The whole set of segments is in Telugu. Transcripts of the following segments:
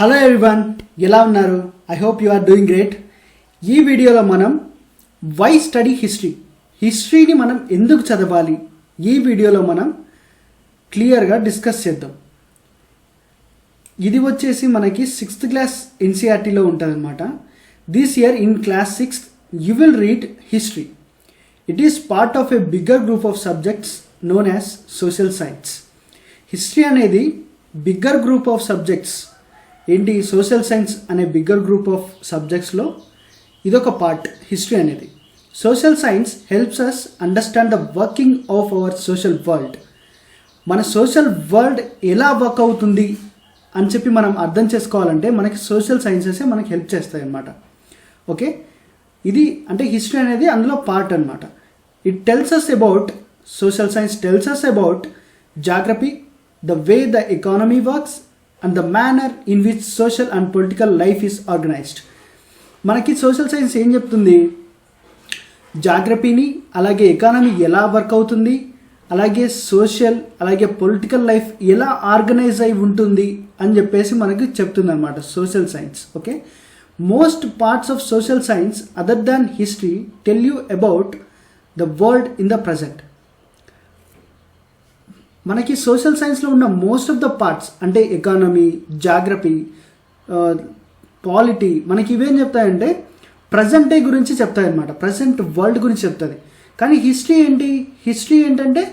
హలో ఎవ్రీవన్, ఎలా ఉన్నారు? I hope you are doing great. ఈ వీడియోలో మనం వై స్టడీ హిస్టరీని మనం ఎందుకు చదవాలి ఈ వీడియోలో మనం క్లియర్గా డిస్కస్ చేద్దాం. ఇది వచ్చేసి మనకి 6th క్లాస్ ఎన్సీఆర్టీలో ఉంటుంది అనమాట. This year in class 6th you will read history. It is part of a bigger group of subjects known as social science. History అనేది బిగ్గర్ గ్రూప్ ఆఫ్ సబ్జెక్ట్స్ ఏంటి, సోషల్ సైన్స్ అనే బిగ్గర్ గ్రూప్ ఆఫ్ సబ్జెక్ట్స్లో ఇదొక పార్ట్. హిస్టరీ అనేది social science helps us understand the working of our social world. మన సోషల్ వరల్డ్ ఎలా వర్క్ అవుతుంది అని చెప్పి మనం అర్థం చేసుకోవాలంటే మనకి సోషల్ సైన్సెసే మనకి హెల్ప్ చేస్తాయి అన్నమాట. ఓకే, ఇది అంటే హిస్టరీ అనేది అందులో పార్ట్ అనమాట. It tells us about, social science tells us about geography, the way the economy works and the manner in which social and political life is organised. మనకి సోషల్ సైన్స్ ఏం చెప్తుంది, జాగ్రఫీని, అలాగే ఎకానమీ ఎలా వర్క్ అవుతుంది, అలాగే సోషల్ అలాగే పొలిటికల్ లైఫ్ ఎలా ఆర్గనైజ్ అయి ఉంటుంది అని చెప్పేసి మనకి చెప్తుంది అనమాట social science. Okay, most parts of social science other than history tell you about the world in the present. మనకి సోషల్ సైన్స్లో ఉన్న మోస్ట్ ఆఫ్ ద పార్ట్స్ అంటే ఎకానమీ, జాగ్రఫీ, పాలిటీ మనకి ఇవేం చెప్తాయంటే ప్రజెంట్ డే గురించి చెప్తాయన్నమాట, ప్రజెంట్ వరల్డ్ గురించి చెప్తుంది. కానీ హిస్టరీ ఏంటి, హిస్టరీ ఏంటంటే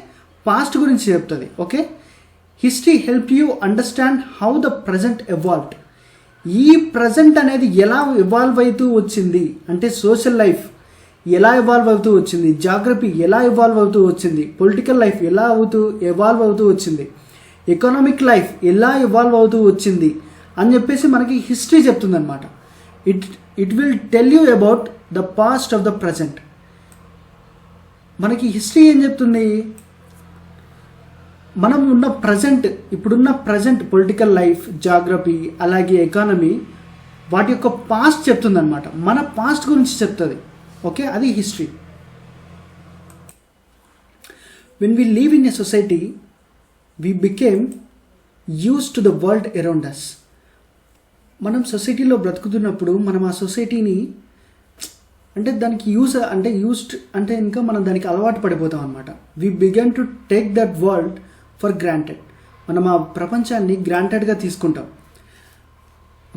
పాస్ట్ గురించి చెప్తుంది. Okay, history help you understand how the present evolved. ఈ ప్రజెంట్ అనేది ఎలా ఎవాల్వ్ అవుతూ వచ్చింది అంటే సోషల్ లైఫ్ ఎలా ఎవాల్వ్ అవుతూ వచ్చింది, జాగ్రఫీ ఎలా ఎవాల్వ్ అవుతూ వచ్చింది, పొలిటికల్ లైఫ్ ఎలా ఎవాల్వ్ అవుతూ వచ్చింది, ఎకనామిక్ లైఫ్ ఎలా ఎవాల్వ్ అవుతూ వచ్చింది అని చెప్పేసి మనకి హిస్టరీ చెప్తుంది అనమాట. It will tell you about the past of the present. మనకి హిస్టరీ ఏం చెప్తుంది, మనం ఉన్న ప్రజెంట్, ఇప్పుడున్న ప్రజెంట్ పొలిటికల్ లైఫ్, జాగ్రఫీ అలాగే ఎకానమీ వాటి యొక్క పాస్ట్ చెప్తుంది అనమాట, మన పాస్ట్ గురించి చెప్తుంది. ఓకే, అది history. When we live in a society we became used to the world around us. మనం సొసైటీలో బ్రతుకుతున్నప్పుడు మనం ఆ సొసైటీని అంటే దానికి యూస్డ్ అంటే ఇంకా మనం దానికి అలవాటు పడిపోతాం అనమాట. We began to take that world for granted. మనం ఆ ప్రపంచాన్ని గ్రాంటెడ్గా తీసుకుంటాం.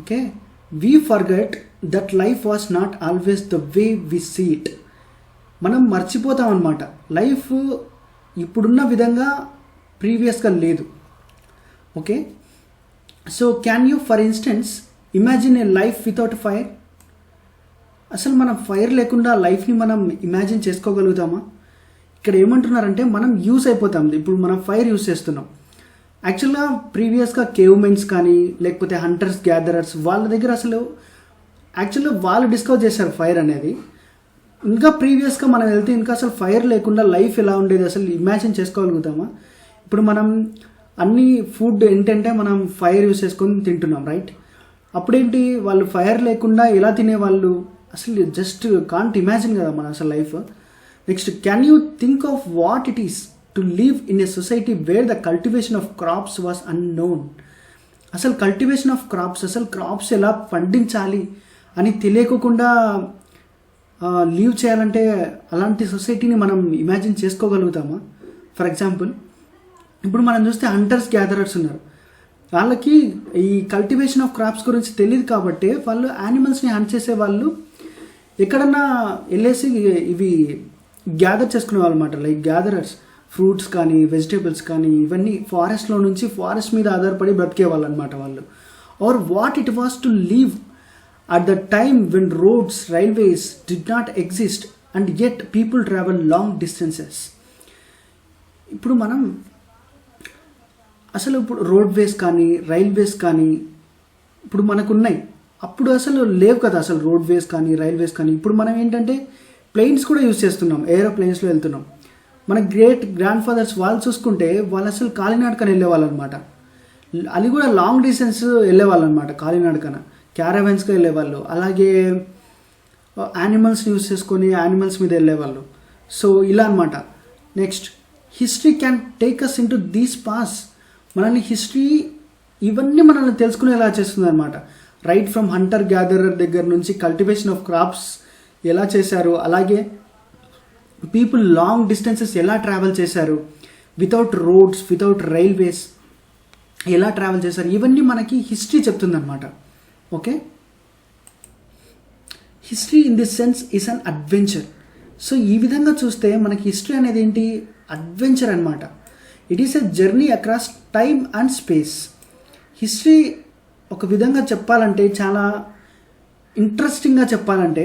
Okay, we forget that life was not always the way we see it. మనం మర్చిపోతాం అన్నమాట, లైఫ్ ఇప్పుడున్న విధంగా ప్రీవియస్గా లేదు. Okay, so can you for instance imagine a life without fire? అసలు మనం ఫైర్ లేకుండా లైఫ్ని మనం ఇమాజిన్ చేసుకోగలుగుతామా? ఇక్కడ ఏమంటున్నారంటే మనం యూస్ అయిపోతాం. ఇప్పుడు మనం ఫైర్ యూస్ చేస్తున్నాం. యాక్చువల్గా ప్రీవియస్గా కేవ్ మెన్స్ కానీ లేకపోతే హంటర్స్ గ్యాదరర్స్ వాళ్ళ దగ్గర అసలు యాక్చువల్గా వాళ్ళు డిస్కవర్ చేశారు ఫైర్ అనేది. ఇంకా ప్రీవియస్గా మనం వెళ్తే ఇంకా అసలు ఫైర్ లేకుండా లైఫ్ ఎలా ఉండేది అసలు ఇమాజిన్ చేసుకోగలుగుతామా? ఇప్పుడు మనం అన్ని ఫుడ్ ఏంటంటే మనం ఫైర్ యూస్ చేసుకొని తింటున్నాం, రైట్? అప్పుడేంటి వాళ్ళు ఫైర్ లేకుండా ఎలా తినేవాళ్ళు అసలు జస్ట్ కాంట్ ఇమాజిన్ కదా మన అసలు life. Next, can you think of what it is to live in a society where the cultivation of crops was unknown. అసలు కల్టివేషన్ ఆఫ్ క్రాప్స్, అసలు క్రాప్స్ ఎలా పండించాలి అని తెలియకుండా లీవ్ చేయాలంటే అలాంటి సొసైటీని మనం ఇమాజిన్ చేసుకోగలుగుతామా? ఫర్ ఎగ్జాంపుల్ ఇప్పుడు మనం చూస్తే హంటర్స్ గ్యాదరర్స్ ఉన్నారు, వాళ్ళకి ఈ కల్టివేషన్ ఆఫ్ క్రాప్స్ గురించి తెలియదు కాబట్టి వాళ్ళు యానిమల్స్ని హంట్ చేసే వాళ్ళు ఎక్కడన్నా వెళ్ళేసి ఇవి గ్యాదర్ చేసుకునే వాళ్ళు అనమాట. లైక్ గ్యాదరర్స్ ఫ్రూట్స్ కానీ వెజిటేబుల్స్ కానీ ఇవన్నీ ఫారెస్ట్లో నుంచి ఫారెస్ట్ మీద ఆధారపడి బ్రతికేవాళ్ళు అనమాట వాళ్ళు. Or what it was to live at the time when roads, railways did not exist and yet people travel long distances. ఇప్పుడు మనం అసలు ఇప్పుడు రోడ్వేస్ కానీ రైల్వేస్ కానీ ఇప్పుడు మనకున్నాయి, అప్పుడు అసలు లేవు కదా అసలు రోడ్వేస్ కానీ రైల్వేస్ కానీ. ఇప్పుడు మనం ఏంటంటే ప్లేన్స్ కూడా యూజ్ చేస్తున్నాం, ఏరోప్లేన్స్లో వెళ్తున్నాం. మన గ్రాండ్ ఫాదర్స్ వాళ్ళు చూసుకుంటే వాళ్ళు అసలు కాలినడకన వెళ్ళేవాళ్ళు అనమాట. అది కూడా లాంగ్ డిస్టెన్స్ వెళ్ళేవాళ్ళు అనమాట, కాలినడకన క్యారవెన్స్గా వెళ్ళేవాళ్ళు. అలాగే యానిమల్స్ని యూజ్ చేసుకొని యానిమల్స్ మీద వెళ్ళేవాళ్ళు. సో ఇలా అనమాట. Next, history can take us into these past. మనల్ని హిస్టరీ ఇవన్నీ మనల్ని తెలుసుకునేలా చేస్తుంది అనమాట. రైట్ ఫ్రమ్ హంటర్ గ్యాదరర్ దగ్గర నుంచి కల్టివేషన్ ఆఫ్ క్రాప్స్ ఎలా చేశారు, అలాగే పీపుల్ లాంగ్ డిస్టెన్సెస్ ఎలా ట్రావెల్ చేశారు, వితౌట్ రోడ్స్, వితౌట్ రైల్వేస్ ఎలా ట్రావెల్ చేశారు, ఇవన్నీ మనకి హిస్టరీ చెప్తుందన్నమాట. Okay, history in this sense is an adventure. So ఈ విధంగా చూస్తే మనకి హిస్టరీ అనేది ఏంటి, అడ్వెంచర్ అనమాట. It is a journey across time and space. History ఒక విధంగా చెప్పాలంటే, చాలా ఇంట్రెస్టింగ్గా చెప్పాలంటే,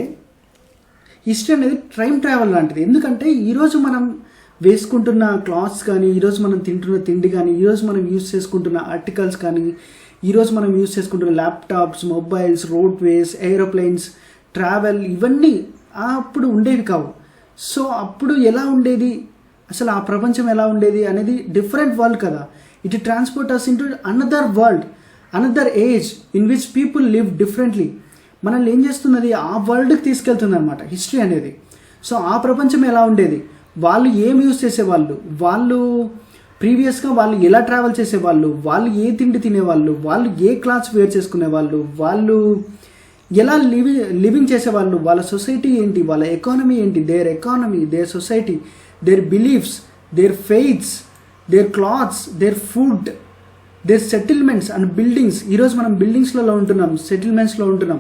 హిస్టరీ అనేది టైం ట్రావెల్ లాంటిది. ఎందుకంటే ఈరోజు మనం వేసుకుంటున్న క్లాత్స్ కానీ, ఈరోజు మనం తింటున్న తిండి కానీ, ఈరోజు మనం యూజ్ చేసుకుంటున్న ఆర్టికల్స్ కానీ, ఈరోజు మనం యూజ్ చేసుకుంటున్న laptops, mobiles, roadways, aeroplanes, travel, ఇవన్నీ అప్పుడు ఉండేవి కావు. సో అప్పుడు ఎలా ఉండేది, అసలు ఆ ప్రపంచం ఎలా ఉండేది అనేది డిఫరెంట్ వరల్డ్ కదా. It transport us into another world, another age in which people live differently. మనల్ని ఏం చేస్తున్నది, ఆ వరల్డ్కి తీసుకెళ్తుంది అనమాట హిస్టరీ అనేది. సో ఆ ప్రపంచం ఎలా ఉండేది, వాళ్ళు ఏం యూజ్ చేసేవాళ్ళు, వాళ్ళు ప్రీవియస్గా వాళ్ళు ఎలా ట్రావెల్ చేసేవాళ్ళు, వాళ్ళు ఏ తిండి తినేవాళ్ళు, వాళ్ళు ఏ క్లాత్స్ వేర్ చేసుకునేవాళ్ళు, వాళ్ళు ఎలా లివింగ్ చేసేవాళ్ళు, వాళ్ళ సొసైటీ ఏంటి, వాళ్ళ ఎకానమీ ఏంటి, their economy, their society, their beliefs, their faiths, their clothes, their food, their settlements and buildings. ఈరోజు మనం బిల్డింగ్స్లలో ఉంటున్నాం, సెటిల్మెంట్స్లో ఉంటున్నాం,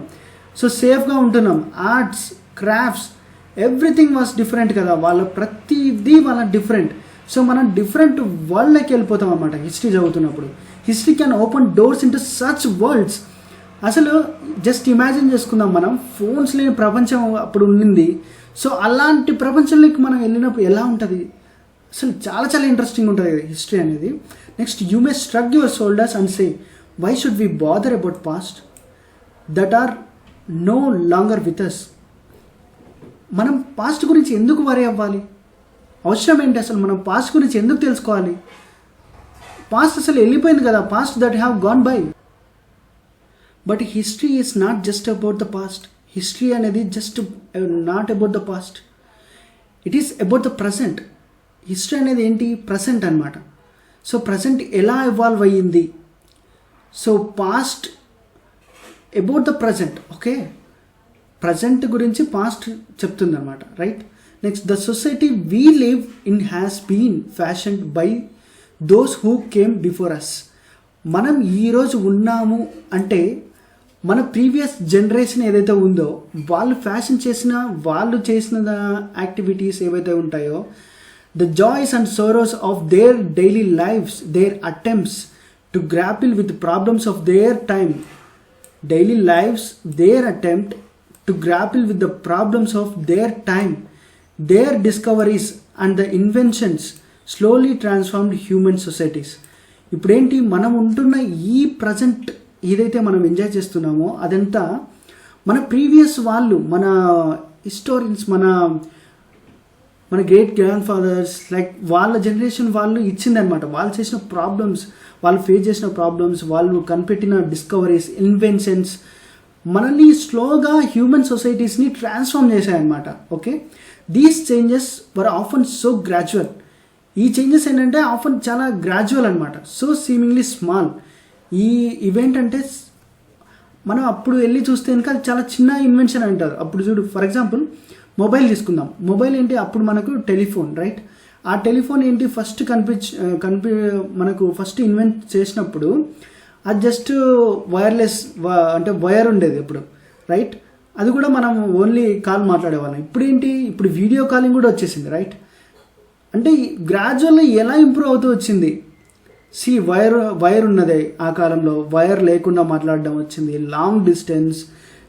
సో సేఫ్గా ఉంటున్నాం. Arts, crafts, everything was different కదా, వాళ్ళ ప్రతిదీ వాళ్ళ డిఫరెంట్. సో మనం డిఫరెంట్ వరల్డ్లోకి వెళ్ళిపోతాం అన్నమాట హిస్టరీ చదువుతున్నప్పుడు. History can open doors into such worlds. అసలు జస్ట్ ఇమాజిన్ చేసుకుందాం, మనం ఫోన్స్ లేని ప్రపంచం అప్పుడు ఉండింది. సో అలాంటి ప్రపంచంలోకి మనం వెళ్ళినప్పుడు ఎలా ఉంటుంది, అసలు చాలా చాలా ఇంట్రెస్టింగ్ ఉంటుంది హిస్టరీ అనేది. Next, you may struck your shoulders and say, why should we bother about past that are no longer with us. మనం పాస్ట్ గురించి ఎందుకు వరీ అవ్వాలి, అవసరం ఏంటి, అసలు మనం పాస్ట్ గురించి ఎందుకు తెలుసుకోవాలి. పాస్ట్ అసలు వెళ్ళిపోయింది కదా, past that have gone by. But history is not just about the past. History అనేది just not about the past, it is about the present. History అనేది ఏంటి, ప్రజెంట్ అనమాట. సో ప్రజెంట్ ఎలా ఎవాల్వ్ అయ్యింది, so past about the present. Okay, present గురించి పాస్ట్ చెప్తుంది అనమాట, right. Next, the society we live in has been fashioned by those who came before us. మనం ఈరోజు ఉన్నాము అంటే మన ప్రీవియస్ జనరేషన్ ఏదైతే ఉందో వాళ్ళు ఫ్యాషన్ చేసిన, వాళ్ళు చేసిన యాక్టివిటీస్ ఏవైతే ఉంటాయో, the joys and sorrows of their daily lives, their attempts to grapple with problems of their time, daily lives, their attempt to grapple with the problems of their time, their discoveries and the inventions slowly transformed human societies. ఇప్పుడేంటి, మనం ఉంటున్న ఈ ప్రజెంట్ ఏదైతే మనం ఎంజాయ్ చేస్తున్నామో అదంతా మన ప్రీవియస్ వాళ్ళు, మన హిస్టోరియన్స్, మన గ్రేట్ గ్రాండ్ ఫాదర్స్, లైక్ వాళ్ళ జనరేషన్ వాళ్ళు ఇచ్చిందనమాట. వాళ్ళు చేసిన ప్రాబ్లమ్స్, వాళ్ళు ఫేస్ చేసిన ప్రాబ్లమ్స్, వాళ్ళు కనిపెట్టిన డిస్కవరీస్, ఇన్వెన్షన్స్ మనల్ని స్లోగా హ్యూమన్ సొసైటీస్ని ట్రాన్స్ఫార్మ్ చేశాయన్నమాట. Okay, these changes were often so gradual. ఈ చేంజెస్ ఏంటంటే ఆఫన్ చాలా గ్రాడ్యువల్ అనమాట, సో సీమింగ్లీ స్మాల్. ఈ ఈవెంట్ అంటే మనం అప్పుడు వెళ్ళి చూస్తే కనుక అది చాలా చిన్న ఇన్వెన్షన్ అంటారు. అప్పుడు చూడు, ఫర్ ఎగ్జాంపుల్ మొబైల్ తీసుకుందాం. మొబైల్ ఏంటి, అప్పుడు మనకు టెలిఫోన్, రైట్. ఆ టెలిఫోన్ ఏంటి, ఫస్ట్ మనకు ఫస్ట్ ఇన్వెంట్ చేసినప్పుడు అది జస్ట్ వైర్లెస్, అంటే వైర్ ఉండేది అప్పుడు, రైట్. అది కూడా మనం ఓన్లీ కాల్ మాట్లాడేవాళ్ళం. ఇప్పుడు ఏంటి, ఇప్పుడు వీడియో కాలింగ్ కూడా వచ్చేసింది, రైట్. అంటే గ్రాడ్యువల్లీ ఎలా ఇంప్రూవ్ అవుతూ వచ్చింది. వైర్ ఉన్నదే ఆ కాలంలో, వైర్ లేకుండా మాట్లాడడం వచ్చింది, లాంగ్ డిస్టెన్స్.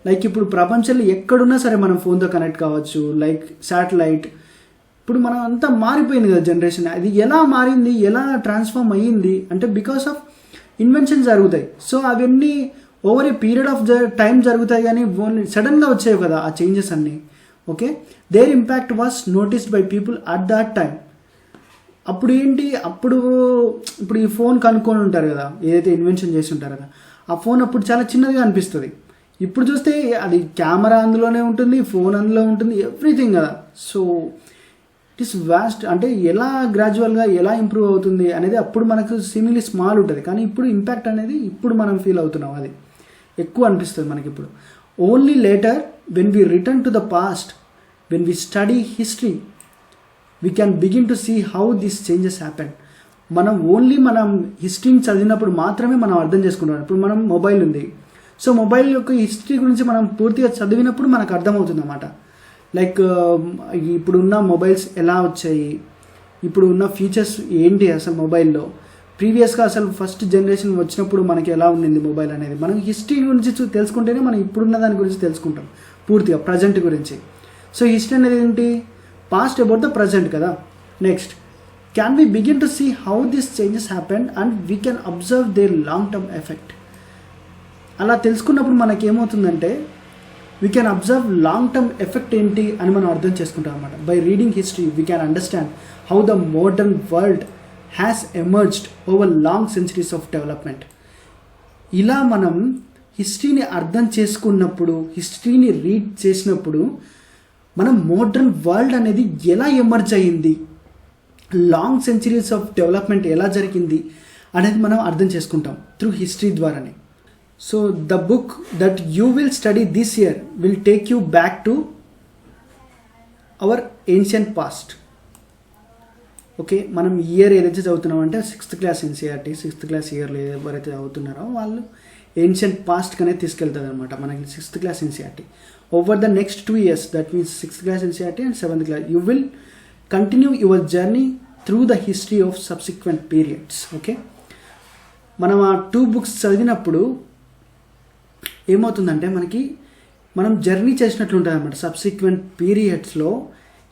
లైక్ ఇప్పుడు ప్రపంచంలో ఎక్కడున్నా సరే మనం ఫోన్తో కనెక్ట్ కావచ్చు, లైక్ శాటిలైట్. ఇప్పుడు మనం అంతా మారిపోయింది కదా జనరేషన్. అది ఎలా మారింది, ఎలా ట్రాన్స్ఫార్మ్ అయ్యింది అంటే బికాస్ ఆఫ్ ఇన్వెన్షన్ జరుగుతాయి. సో అవన్నీ over a period of time జరుగుతాయి, కానీ ఓన్లీ సడన్గా వచ్చాయి కదా ఆ చేంజెస్ అన్నీ. Okay, there impact was noticed by people at that time. అప్పుడు ఏంటి, ఇప్పుడు ఈ ఫోన్ కనుక్కొని ఉంటారు కదా, ఏదైతే ఇన్వెన్షన్ చేసి ఉంటారు కదా, ఆ ఫోన్ అప్పుడు చాలా చిన్నదిగా అనిపిస్తుంది. ఇప్పుడు చూస్తే అది కెమెరా అందులోనే ఉంటుంది, ఫోన్ అందులో ఉంటుంది, ఎవ్రీథింగ్ కదా. So it is vast. అంటే ఎలా గ్రాడ్యువల్గా ఎలా ఇంప్రూవ్ అవుతుంది అనేది అప్పుడు మనకు సిమిలీ స్మాల్ ఉంటుంది, కానీ ఇప్పుడు ఇంపాక్ట్ అనేది ఇప్పుడు మనం ఫీల్ అవుతున్నాం, అది ఎక్కువ అనిపిస్తుంది మనకి ఇప్పుడు. Only later when we return to the past, when we study history, we can begin to see how this changes happen. మనం హిస్టరీని చదివినప్పుడు మాత్రమే మనం అర్థం చేసుకుంటాం. ఇప్పుడు మనం మొబైల్ ఉంది, సో మొబైల్ యొక్క హిస్టరీ గురించి మనం పూర్తిగా చదివినప్పుడు మనకు అర్థమవుతుంది అన్నమాట. లైక్ ఇప్పుడున్న మొబైల్స్ ఎలా వచ్చాయి, ఇప్పుడు ఉన్న ఫీచర్స్ ఏంటి అసలు మొబైల్లో, ప్రీవియస్గా అసలు ఫస్ట్ జనరేషన్ వచ్చినప్పుడు మనకి ఎలా ఉండింది మొబైల్ అనేది, మనం హిస్టరీ గురించి తెలుసుకుంటేనే మనం ఇప్పుడున్న దాని గురించి తెలుసుకుంటాం పూర్తిగా, ప్రజెంట్ గురించి. సో హిస్టరీ అనేది ఏంటి, పాస్ట్ అబౌట్ ద ప్రజెంట్ కదా. Next, can we begin to see how these changes happened and we can observe their long term effect. అలా తెలుసుకున్నప్పుడు మనకి ఏమవుతుందంటే we can observe long term effect ఏంటి అని మనం అర్థం చేసుకుంటాం అనమాట. By reading history we can understand how the modern world has emerged over long centuries of development. ఇలా మనం హిస్టరీని అర్థం చేసుకున్నప్పుడు, హిస్టరీని రీడ్ చేసినప్పుడు మనం మోడర్న్ వరల్డ్ అనేది ఎలా ఎమర్జ్ అయ్యింది, లాంగ్ సెంచరీస్ ఆఫ్ డెవలప్మెంట్ ఎలా జరిగింది అనేది మనం అర్థం చేసుకుంటాం త్రూ హిస్టరీ ద్వారానే. So the book that you will study this year will take you back to our ancient past. Okay, మనం ఇయర్ ఏదైతే చదువుతున్నామంటే 6th class NCERT, 6th class ఇయర్లో ఎవరైతే చదువుతున్నారో వాళ్ళు ఏన్షియంట్ పాస్ట్కి అనేది తీసుకెళ్తుంది అనమాట మనకి 6th class NCERT. Over the next 2 years, that means 6th class NCERT and 7th class, you will continue your journey through the history of subsequent periods. Okay, మనం ఆ 2 books చదివినప్పుడు ఏమవుతుందంటే మనం జర్నీ చేసినట్లు ఉంటుంది అన్నమాట. సబ్సిక్వెంట్ పీరియడ్స్లో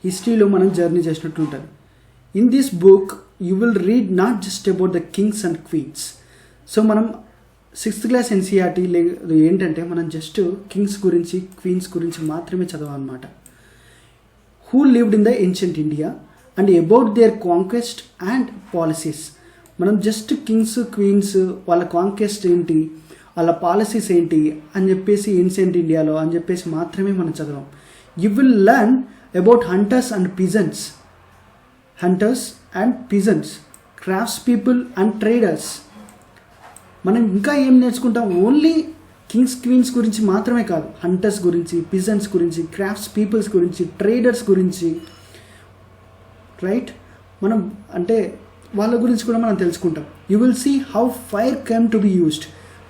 హిస్టరీలో మనం జర్నీ చేసినట్లు ఉంటుంది. In this book you will read not just about the kings and queens. So మనం 6th క్లాస్ ఎన్సీఆర్టీ ఏంటంటే మనం జస్ట్ కింగ్స్ గురించి, క్వీన్స్ గురించి మాత్రమే చదవాలన్నమాట. who lived in the ancient India and about their conquest and policies. మనం జస్ట్ కింగ్స్, క్వీన్స్, వాళ్ళ కాంక్వెస్ట్ ఏంటి, వాళ్ళ పాలసీస్ ఏంటి అని చెప్పేసి ఏన్షియంట్ ఇండియాలో అని చెప్పేసి మాత్రమే మనం చదవం. You will learn about hunters and pigeons, crafts people and traders. మనం ఇంకా ఏం నేర్చుకుంటాం, ఓన్లీ కింగ్స్, క్వీన్స్ గురించి మాత్రమే కాదు, హంటర్స్ గురించి, పిజన్స్ గురించి, క్రాఫ్ట్స్ పీపుల్స్ గురించి, ట్రేడర్స్ గురించి, రైట్. మనం అంటే వాళ్ళ గురించి కూడా మనం తెలుసుకుంటాం. You will see how fire came to be used,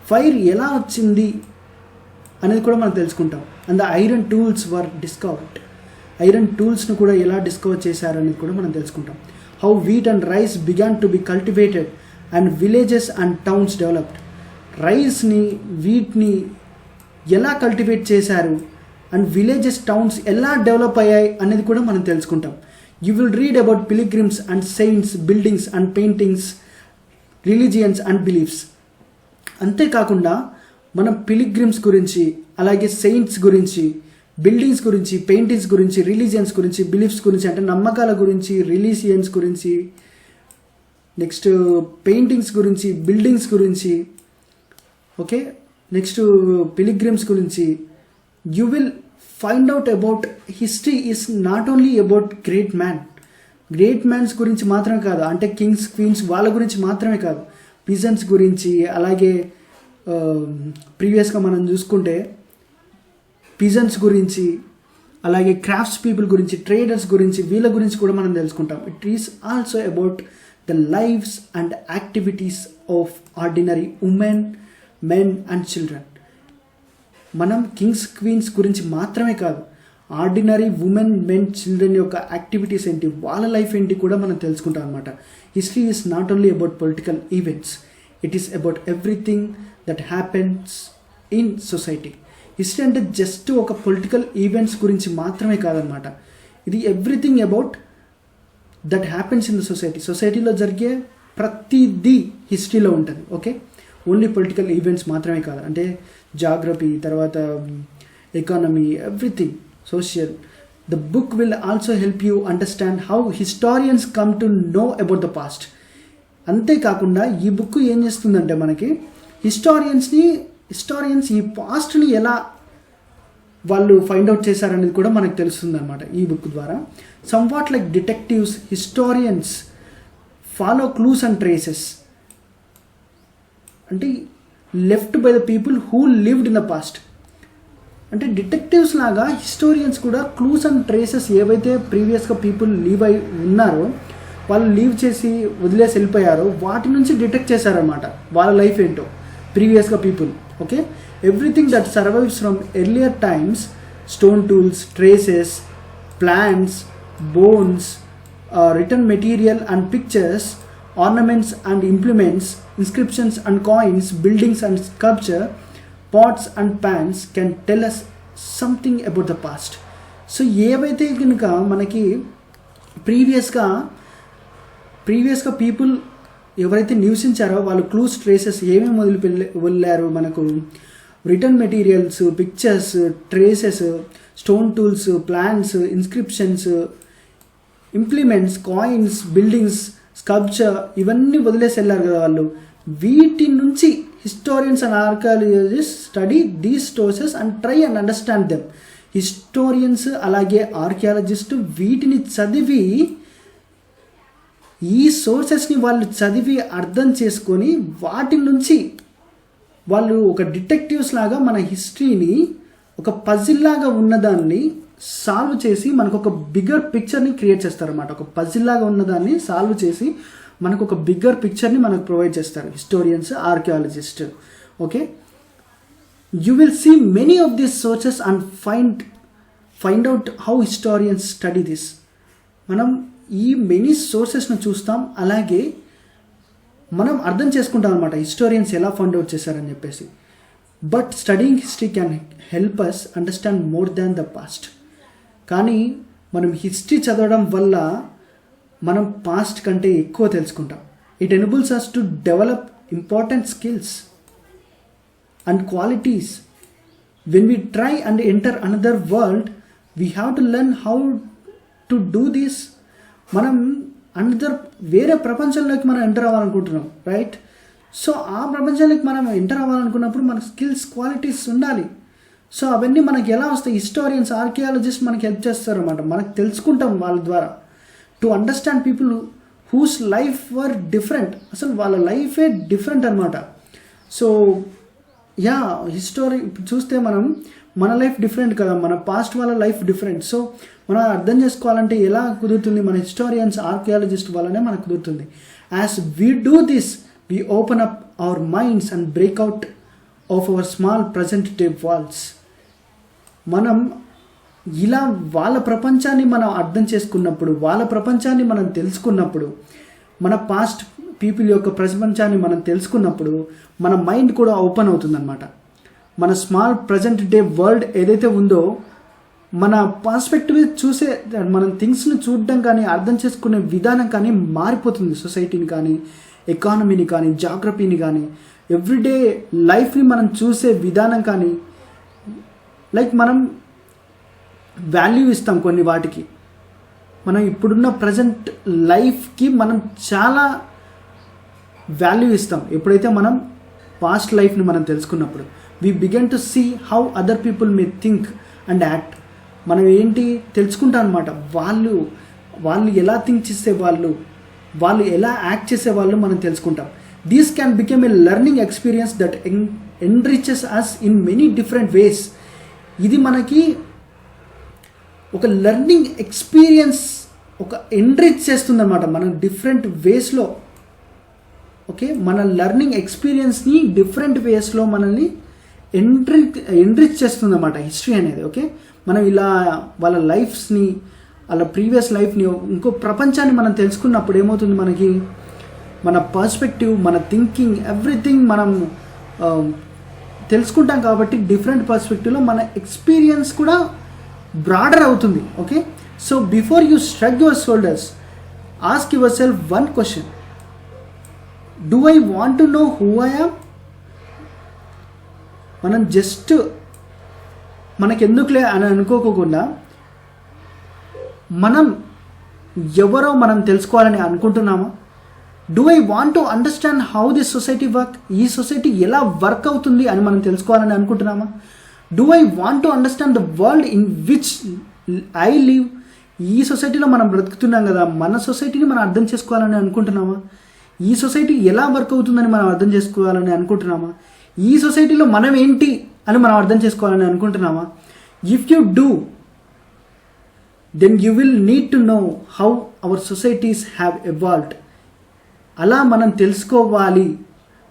fire ఎలా వచ్చింది అనేది కూడా మనం తెలుసుకుంటాం. And the iron tools were discovered, iron టూల్స్ను కూడా ఎలా డిస్కవర్ చేశారు అనేది కూడా మనం తెలుసుకుంటాం. How wheat and rice began to be cultivated and villages and towns developed, రైస్ని, వీట్ని ఎలా కల్టివేట్ చేశారు అండ్ విలేజెస్, టౌన్స్ ఎలా డెవలప్ అయ్యాయి అనేది కూడా మనం తెలుసుకుంటాం. You will read about pilgrims and saints, buildings and paintings, religions and beliefs. అంతేకాకుండా మనం పిలిగ్రిమ్స్ గురించి, అలాగే సెయింట్స్ గురించి, బిల్డింగ్స్ గురించి, పెయింటింగ్స్ గురించి, రిలీజియన్స్ గురించి, బిలీఫ్స్ గురించి అంటే నమ్మకాల గురించి, రిలీజియన్స్ గురించి, నెక్స్ట్ పెయింటింగ్స్ గురించి, బిల్డింగ్స్ గురించి, ఓకే, నెక్స్ట్ పిలిగ్రిమ్స్ గురించి. You will find out about history is not only about great mans గురించి మాత్రమే కాదు, అంటే కింగ్స్, క్వీన్స్ వాళ్ళ గురించి మాత్రమే కాదు, పిజన్స్ గురించి, అలాగే ప్రీవియస్గా మనం చూసుకుంటే పిజన్స్ గురించి, అలాగే క్రాఫ్ట్స్ పీపుల్ గురించి, ట్రేడర్స్ గురించి, వీళ్ళ గురించి కూడా మనం తెలుసుకుంటాం. It is also about the lifes and activities of ordinary women, men and children. మనం కింగ్స్, క్వీన్స్ గురించి మాత్రమే కాదు, ఆర్డినరీ ఉమెన్, మెన్, చిల్డ్రన్ యొక్క యాక్టివిటీస్ ఏంటి, వాళ్ళ లైఫ్ ఏంటి కూడా మనం తెలుసుకుంటాం అనమాట. History is not only about political events, it is about everything that happens in society. History అంటే జస్ట్ ఒక పొలిటికల్ ఈవెంట్స్ గురించి మాత్రమే కాదనమాట, ఇది everything about that happens in the సొసైటీలో జరిగే ప్రతిదీ హిస్టరీలో ఉంటుంది. ఓకే, ఓన్లీ పొలిటికల్ ఈవెంట్స్ మాత్రమే కాదు, అంటే జాగ్రఫీ, తర్వాత economy, everything, social. The book will also help you understand how historians come to know about the past. అంతేకాకుండా ఈ బుక్ ఏం చేస్తుందంటే మనకి హిస్టారియన్స్ ఈ పాస్ట్ని ఎలా వాళ్ళు ఫైండ్ అవుట్ చేశారనేది కూడా మనకు తెలుస్తుంది అనమాట ఈ బుక్ ద్వారా. Somewhat like detectives, historians follow clues and traces, అంటే left by the people who lived in the past. అంటే డిటెక్టివ్స్ లాగా హిస్టోరియన్స్ కూడా క్లూస్ అండ్ ట్రేసెస్ ఏవైతే ప్రీవియస్గా పీపుల్ లీవ్ అయి ఉన్నారో, వాళ్ళు లీవ్ చేసి వదిలేసి వెళ్ళిపోయారో వాటి నుంచి డిటెక్ట్ చేశారనమాట వాళ్ళ లైఫ్ ఏంటో ప్రీవియస్గా people. Okay, everything that survives from earlier times, stone tools, traces, plants, bones, written material and pictures, ornaments and implements, inscriptions and coins, buildings and sculpture, pots and pans can tell us something about the past. So ఏవైతే కనుక మనకి ప్రీవియస్గా పీపుల్ ఎవరైతే నివసించారో వాళ్ళు క్లూస్, ట్రేసెస్ ఏమేమి వెళ్ళారు, మనకు return materials, pictures, traces, stone tools, plants, inscriptions, implements, coins, buildings, sculpture, ఇవన్నీ వదిలేసి వెళ్ళారు కదా వాళ్ళు. వీటి నుంచి historians and archaeologist study these sources and try and understand them. Historians అలాగే ఆర్కియాలజిస్ట్ వీటిని చదివి, ఈ సోర్సెస్ని వాళ్ళు చదివి అర్థం చేసుకొని వాటి నుంచి వాళ్ళు ఒక డిటెక్టివ్స్ లాగా మన హిస్టరీని ఒక పజిల్ లాగా ఉన్నదాన్ని సాల్వ్ చేసి మనకు ఒక బిగ్గర్ పిక్చర్ని క్రియేట్ చేస్తారన్నమాట. ఒక పజిల్ లాగా ఉన్నదాన్ని సాల్వ్ చేసి మనకు ఒక బిగ్గర్ పిక్చర్ని మనకు ప్రొవైడ్ చేస్తారు historians, archaeologist. Okay, you will see many of these sources and find out how historians study this. మనం ఈ మెనీ సోర్సెస్ను చూస్తాం, అలాగే మనం అర్థం చేసుకుంటాం అనమాట హిస్టోరియన్స్ ఎలా ఫైండ్ అవుట్ చేశారని చెప్పేసి. But studying history can help us understand more than the past. కానీ మనం హిస్టరీ చదవడం వల్ల మనం పాస్ట్ కంటే ఎక్కువ తెలుసుకుంటాం. It enables us to develop important skills and qualities. When we try and enter another world, we have to learn how to do this. మనం వేరే ప్రపంచంలోకి మనం ఎంటర్ అవ్వాలనుకుంటున్నాం, రైట్? సో ఆ ప్రపంచంలోకి మనం ఎంటర్ అవ్వాలనుకున్నప్పుడు మనకు స్కిల్స్, క్వాలిటీస్ ఉండాలి. సో అవన్నీ మనకి ఎలా వస్తాయి? హిస్టోరియన్స్, ఆర్కియాలజిస్ట్ మనకి హెల్ప్ చేస్తారు అన్నమాట. మనకు తెలుసుకుంటాం వాళ్ళ ద్వారా. To understand people whose life were different, అసలు వాళ్ళ లైఫే డిఫరెంట్ అనమాట. సో యా, హిస్టరీ చూస్తే మన లైఫ్ డిఫరెంట్ కదా, మన పాస్ట్ వాళ్ళ లైఫ్ డిఫరెంట్. సో మనం అర్థం చేసుకోవాలంటే ఎలా కుదురుతుంది? మన హిస్టోరియన్స్, ఆర్కియాలజిస్ట్ వల్లనే మనకు కుదురుతుంది. As we do this, we open up our minds and break out of our small present day walls. మనం ఇలా వాళ్ళ ప్రపంచాన్ని మనం అర్థం చేసుకున్నప్పుడు, వాళ్ళ ప్రపంచాన్ని మనం తెలుసుకున్నప్పుడు, మన పాస్ట్ పీపుల్ యొక్క ప్రపంచాన్ని మనం తెలుసుకున్నప్పుడు మన మైండ్ కూడా ఓపెన్ అవుతుందన్నమాట. మన స్మాల్ ప్రజెంట్ డే వరల్డ్ ఏదైతే ఉందో, మన పర్స్పెక్టివ్ చూసే, మనం థింగ్స్ని చూడడం కానీ అర్థం చేసుకునే విధానం కానీ మారిపోతుంది. సొసైటీని కానీ, ఎకానమీని కానీ, జాగ్రఫీని కానీ, ఎవ్రీడే లైఫ్ని మనం చూసే విధానం కానీ, లైక్ మనం వాల్యూ ఇస్తాం కొన్ని వాటికి. మనం ఇప్పుడున్న ప్రజెంట్ లైఫ్కి మనం చాలా వాల్యూ ఇస్తాం ఎప్పుడైతే మనం పాస్ట్ లైఫ్ని మనం తెలుసుకున్నప్పుడు. We began to see how other people may think and act. మనం ఏంటి తెలుసుకుంటాం అనమాట. వాళ్ళు ఎలా థింక్ చేసేవాళ్ళు, వాళ్ళు ఎలా యాక్ట్ చేసేవాళ్ళు మనం తెలుసుకుంటాం. These can become a learning experience that enriches us in many different ways. ఇది మనకి ఒక లెర్నింగ్ ఎక్స్పీరియన్స్, ఒక ఎన్రిచ్ చేస్తుంది అనమాట మనం డిఫరెంట్ వేస్లో. ఓకే, మన లెర్నింగ్ ఎక్స్పీరియన్స్ని డిఫరెంట్ వేస్లో మనల్ని ఎన్రిచ్ చేస్తుంది అన్నమాట హిస్టరీ అనేది. ఓకే, మనం ఇలా వాళ్ళ లైఫ్స్ని, వాళ్ళ ప్రీవియస్ లైఫ్ని, ఇంకో ప్రపంచాన్ని మనం తెలుసుకున్నప్పుడు ఏమవుతుంది, మనకి మన పర్స్పెక్టివ్, మన థింకింగ్, ఎవ్రీథింగ్ మనం తెలుసుకుంటాం. కాబట్టి డిఫరెంట్ పర్స్పెక్టివ్లో మన ఎక్స్పీరియన్స్ కూడా బ్రాడర్ అవుతుంది. Okay, so before you shrug your shoulders, ask your self one question: do I want to know who I am? మనం జస్ట్ మనకెందుకులే అని అనుకోకుండా మనం ఎవరో మనం తెలుసుకోవాలని అనుకుంటున్నామా? Do I want to understand how this society work? ఈ సొసైటీ ఎలా వర్క్ అవుతుంది అని మనం తెలుసుకోవాలని అనుకుంటున్నామా? Do I want to understand the world in which I live? ఈ సొసైటీలో మనం బ్రతుకుతున్నాం కదా, మన సొసైటీని మనం అర్థం చేసుకోవాలని అనుకుంటున్నామా? ఈ సొసైటీ ఎలా వర్క్ అవుతుందని మనం అర్థం చేసుకోవాలని అనుకుంటున్నామా? ఈ సొసైటీలో మనం ఏంటి అని మనం అర్థం చేసుకోవాలని అనుకుంటున్నామా? If you do, then you will need to know how our societies have evolved. అలా మనం తెలుసుకోవాలి,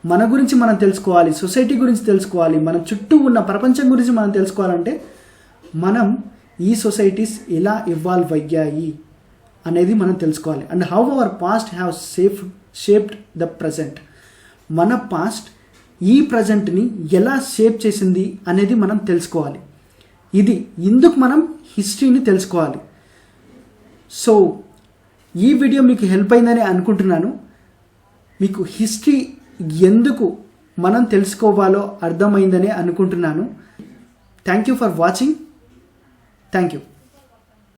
మన గురించి మనం తెలుసుకోవాలి, సొసైటీ గురించి తెలుసుకోవాలి, మన చుట్టూ ఉన్న ప్రపంచం గురించి మనం తెలుసుకోవాలంటే మనం ఈ సొసైటీస్ ఎలా ఇవాల్వ్ అయ్యాయి అనేది మనం తెలుసుకోవాలి. And how our past have shaped the present. మన పాస్ట్ ఈ ప్రజెంట్ని ఎలా షేప్ చేసింది అనేది మనం తెలుసుకోవాలి. ఇందుకు మనం హిస్టరీని తెలుసుకోవాలి. సో ఈ వీడియో మీకు హెల్ప్ అయిందని అనుకుంటున్నాను. మీకు హిస్టరీ ఎందుకు మనం తెలుసుకోవాలో అర్థమైందని అనుకుంటున్నాను. Thank you for watching. Thank you.